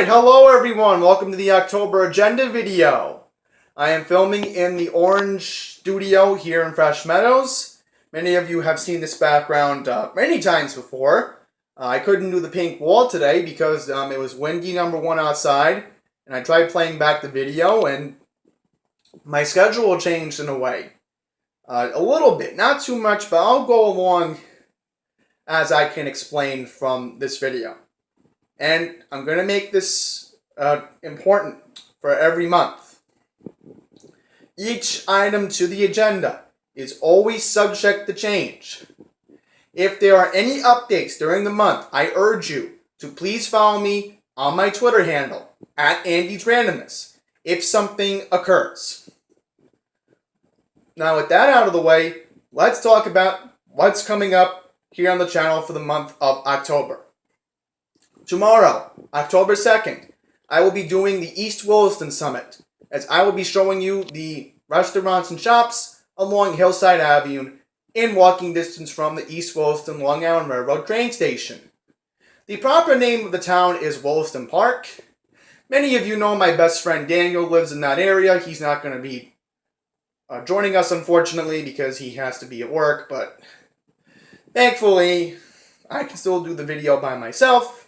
Alright, hello everyone. Welcome to the October Agenda video. I am filming in the Orange Studio here in Fresh Meadows. Many of you have seen this background many times before. I couldn't do the pink wall today because it was windy #1 outside. And I tried playing back the video and my schedule changed in a way. A little bit, not too much, but I'll go along as I can explain from this video. And I'm going to make this important for every month. Each item to the agenda is always subject to change. If there are any updates during the month, I urge you to please follow me on my Twitter handle, @Andy'sRandomness, if something occurs. Now with that out of the way, let's talk about what's coming up here on the channel for the month of October. Tomorrow, October 2nd, I will be doing the East Williston Summit, as I will be showing you the restaurants and shops along Hillside Avenue in walking distance from the East Williston Long Island Railroad train station. The proper name of the town is Williston Park. Many of you know my best friend Daniel lives in that area. He's not going to be joining us, unfortunately, because he has to be at work, but thankfully, I can still do the video by myself.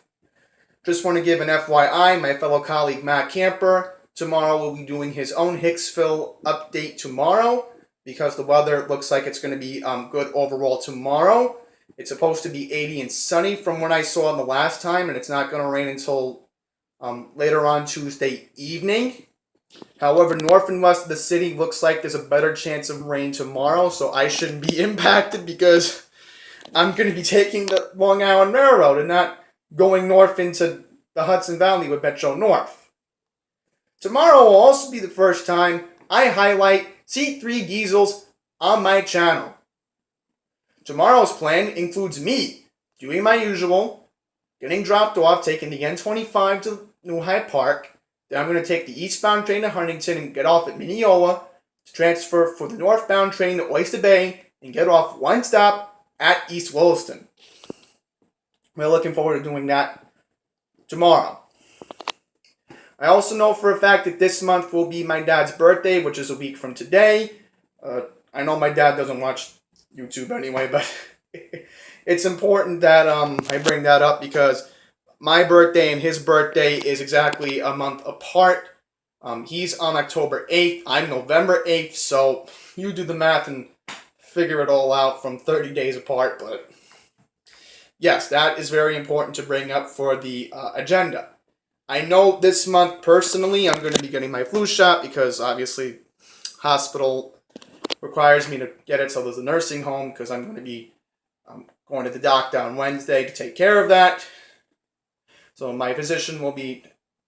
Just want to give an FYI, my fellow colleague Matt Camper tomorrow will be doing his own Hicksville update tomorrow because the weather looks like it's going to be good overall tomorrow. It's supposed to be 80 and sunny from what I saw the last time, and it's not going to rain until later on Tuesday evening. However, north and west of the city looks like there's a better chance of rain tomorrow, so I shouldn't be impacted because I'm going to be taking the Long Island Railroad and not going north into the Hudson Valley with Metro North. Tomorrow will also be the first time I highlight C3 diesels on my channel. Tomorrow's plan includes me doing my usual, getting dropped off, taking the N25 to New Hyde Park. Then I'm going to take the eastbound train to Huntington and get off at Mineola to transfer for the northbound train to Oyster Bay and get off one stop at East Williston. We're looking forward to doing that tomorrow. I also know for a fact that this month will be my dad's birthday, which is a week from today. I know my dad doesn't watch YouTube anyway, but it's important that I bring that up because my birthday and his birthday is exactly a month apart. He's on October 8th. I'm November 8th, so you do the math and figure it all out from 30 days apart, but yes, that is very important to bring up for the agenda. I know this month, personally, I'm going to be getting my flu shot because, obviously, hospital requires me to get it, so there's a nursing home because I'm going to be going to the doctor on Wednesday to take care of that. So my physician will be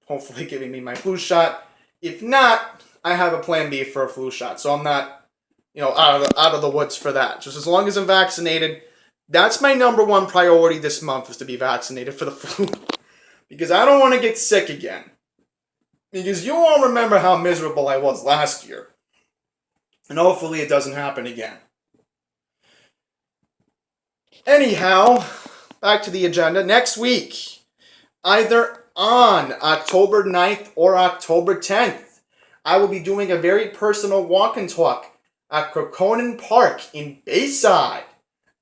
hopefully giving me my flu shot. If not, I have a plan B for a flu shot, so I'm not, out of the woods for that. Just as long as I'm vaccinated. That's my #1 priority this month, is to be vaccinated for the flu. Because I don't want to get sick again. Because you all remember how miserable I was last year. And hopefully it doesn't happen again. Anyhow, back to the agenda. Next week, either on October 9th or October 10th, I will be doing a very personal walk and talk at Croconan Park in Bayside.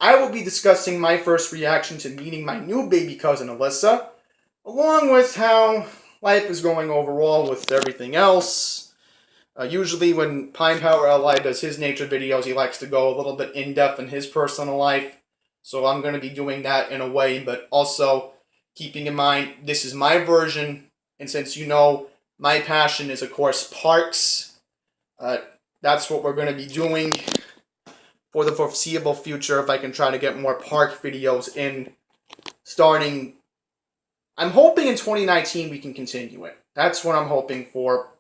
I will be discussing my first reaction to meeting my new baby cousin, Alyssa, along with how life is going overall with everything else. Usually when Pine Power LI does his nature videos, he likes to go a little bit in-depth in his personal life. So I'm going to be doing that in a way, but also keeping in mind this is my version. And since you know my passion is, of course, parks, that's what we're going to be doing for the foreseeable future, if I can try to get more park videos in, starting, I'm hoping in 2019 we can continue it. That's what I'm hoping for,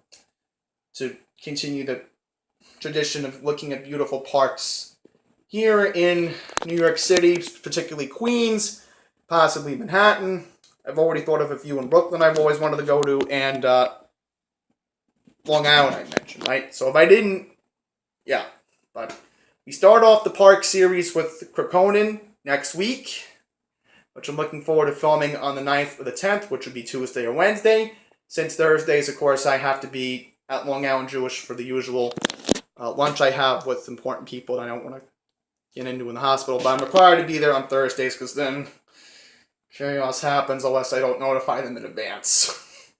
to continue the tradition of looking at beautiful parks here in New York City, particularly Queens, possibly Manhattan. I've already thought of a few in Brooklyn I've always wanted to go to, and Long Island I mentioned, right? So if I didn't, yeah, but we start off the park series with Croconan next week. which I'm looking forward to filming on the 9th or the 10th, which would be Tuesday or Wednesday. Since Thursdays, of course, I have to be at Long Island Jewish for the usual lunch I have with important people that I don't want to get into in the hospital. But I'm required to be there on Thursdays because then chaos happens unless I don't notify them in advance.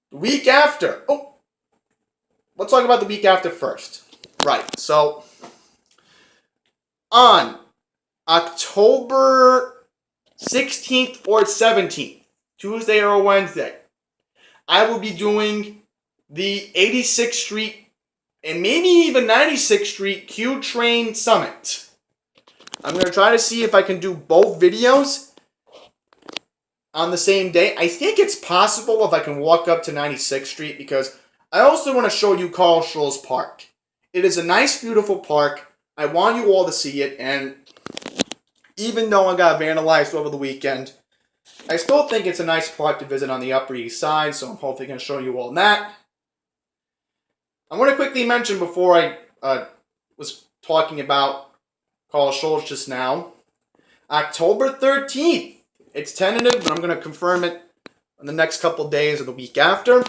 The week after. Oh, let's talk about the week after first. Right, so on October 16th or 17th, Tuesday or Wednesday, I will be doing the 86th Street and maybe even 96th Street Q Train Summit. I'm going to try to see if I can do both videos on the same day. I think it's possible if I can walk up to 96th Street because I also want to show you Carl Schurz Park. It is a nice, beautiful park. I want you all to see it, and even though I got vandalized over the weekend, I still think it's a nice park to visit on the Upper East Side, so I'm hopefully going to show you all that. I want to quickly mention before I was talking about Carl Schurz just now, October 13th. It's tentative, but I'm going to confirm it in the next couple days or the week after.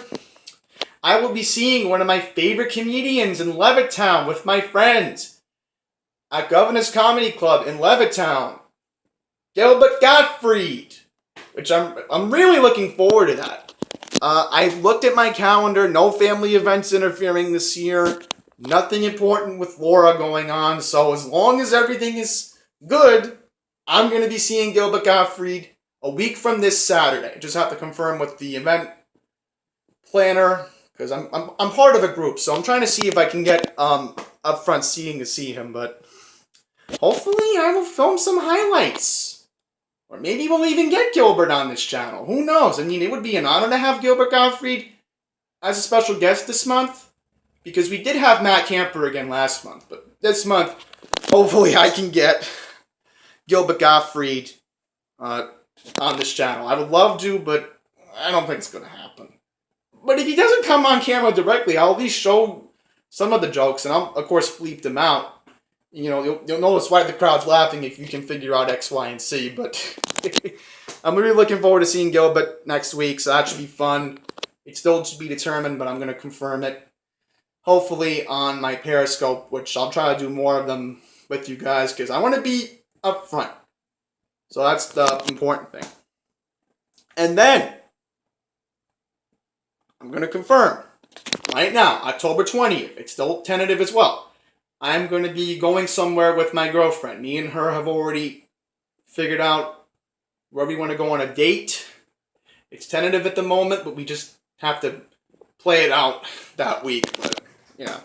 I will be seeing one of my favorite comedians in Levittown with my friends at Governor's Comedy Club in Levittown, Gilbert Gottfried, which I'm really looking forward to that. I looked at my calendar, no family events interfering this year, nothing important with Laura going on, so as long as everything is good, I'm going to be seeing Gilbert Gottfried a week from this Saturday. I just have to confirm with the event planner, because I'm part of a group, so I'm trying to see if I can get upfront seating to see him, but hopefully I will film some highlights. Or maybe we'll even get Gilbert on this channel. Who knows? I mean, it would be an honor to have Gilbert Gottfried as a special guest this month, because we did have Matt Camper again last month, but this month, hopefully I can get Gilbert Gottfried on this channel. I would love to, but I don't think it's going to happen. But if he doesn't come on camera directly, I'll at least show some of the jokes, and I'll, of course, bleep them out. You know, you'll notice why the crowd's laughing if you can figure out X, Y, and Z, but I'm really looking forward to seeing Gilbert next week, so that should be fun. It's still to be determined, but I'm going to confirm it. Hopefully on my Periscope, which I'll try to do more of them with you guys, because I want to be up front. So that's the important thing. And then, I'm going to confirm, right now, October 20th, it's still tentative as well. I'm going to be going somewhere with my girlfriend. Me and her have already figured out where we want to go on a date. It's tentative at the moment, but we just have to play it out that week. But, yeah.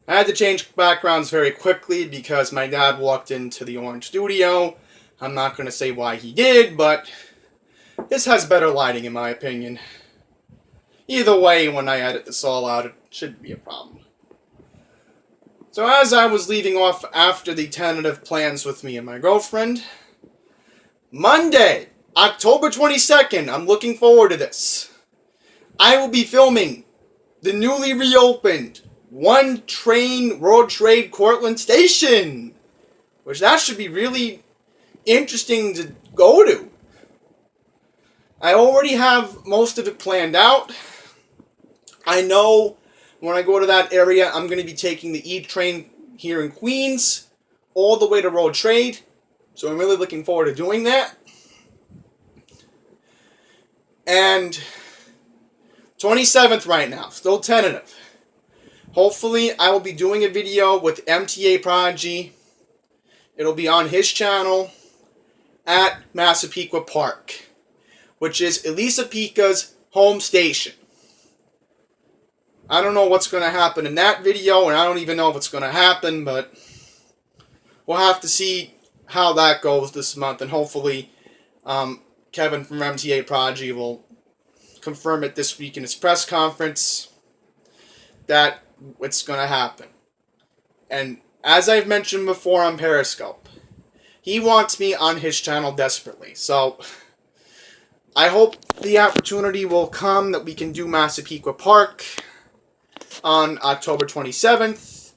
I had to change backgrounds very quickly because my dad walked into the Orange Studio. I'm not going to say why he did, but this has better lighting in my opinion. Either way, when I edit this all out, it shouldn't be a problem. So as I was leaving off after the tentative plans with me and my girlfriend, Monday, October 22nd, I'm looking forward to this. I will be filming the newly reopened One Train World Trade Cortlandt Station, which that should be really interesting to go to. I already have most of it planned out. I know when I go to that area, I'm going to be taking the E train here in Queens all the way to World Trade. So I'm really looking forward to doing that. And 27th right now, still tentative. Hopefully I will be doing a video with MTA Prodigy. It'll be on his channel at Massapequa Park, which is Elisa Pica's home station. I don't know what's going to happen in that video, and I don't even know if it's going to happen, but we'll have to see how that goes this month, and hopefully Kevin from MTA Prodigy will confirm it this week in his press conference that it's going to happen. And as I've mentioned before on Periscope, he wants me on his channel desperately, so I hope the opportunity will come that we can do Massapequa Park on October 27th,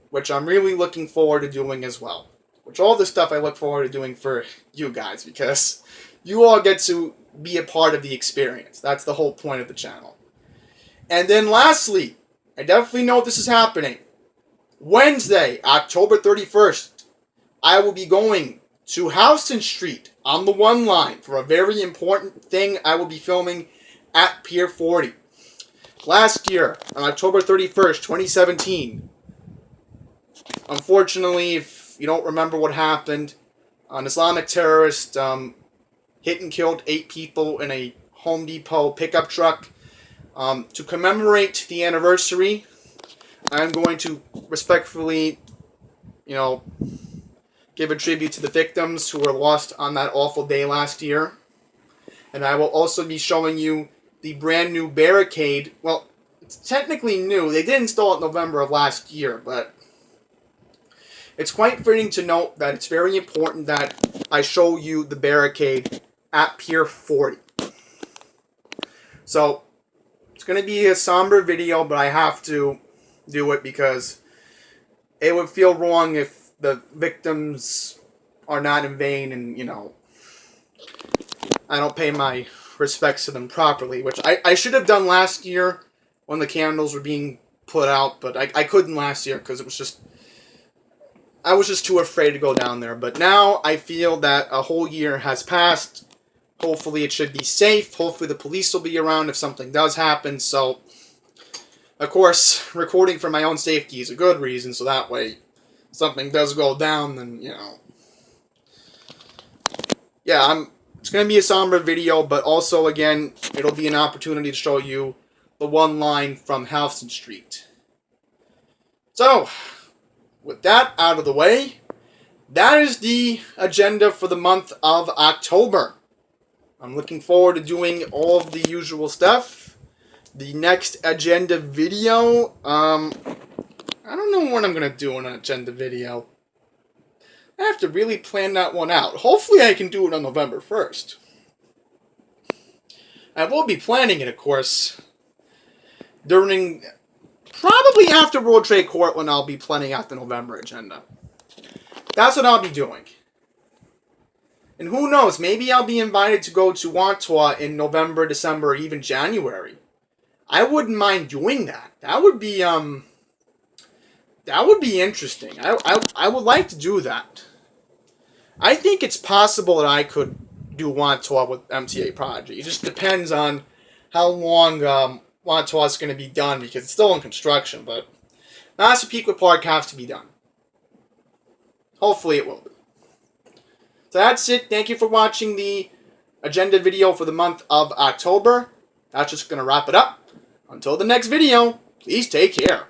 which I'm really looking forward to doing as well. which all this stuff I look forward to doing for you guys, because you all get to be a part of the experience. That's the whole point of the channel. And then lastly, I definitely know this is happening. Wednesday, October 31st, I will be going to Houston Street on the 1 line for a very important thing I will be filming at Pier 40. Last year, on October 31st, 2017, unfortunately, if you don't remember what happened, an Islamic terrorist hit and killed 8 people in a Home Depot pickup truck. To commemorate the anniversary, I'm going to respectfully, give a tribute to the victims who were lost on that awful day last year. And I will also be showing you the brand new barricade. Well, it's technically new. They did install it in November of last year, but it's quite fitting to note that it's very important that I show you the barricade at Pier 40. So, it's going to be a somber video, but I have to do it because it would feel wrong if the victims are not in vain and, I don't pay my respects to them properly, which I should have done last year when the candles were being put out, but I couldn't last year because I was just too afraid to go down there. But now I feel that a whole year has passed. Hopefully it should be safe. Hopefully the police will be around if something does happen. So, of course, recording for my own safety is a good reason, so that way if something does go down, then, yeah, it's going to be a somber video, but also, again, it'll be an opportunity to show you the 1 line from Houston Street. So, with that out of the way, that is the agenda for the month of October. I'm looking forward to doing all of the usual stuff. The next agenda video, I don't know when I'm going to do an agenda video. I have to really plan that one out. Hopefully I can do it on November 1st. I will be planning it, of course, probably after World Trade Court when I'll be planning out the November agenda. That's what I'll be doing. And who knows, maybe I'll be invited to go to Wantua in November, December, or even January. I wouldn't mind doing that. That would be interesting. I would like to do that. I think it's possible that I could do Wantua with MTA Project. It just depends on how long Wantua is going to be done, because it's still in construction, but Massapequa Park has to be done. Hopefully it will be. So that's it. Thank you for watching the agenda video for the month of October. That's just going to wrap it up. Until the next video, please take care.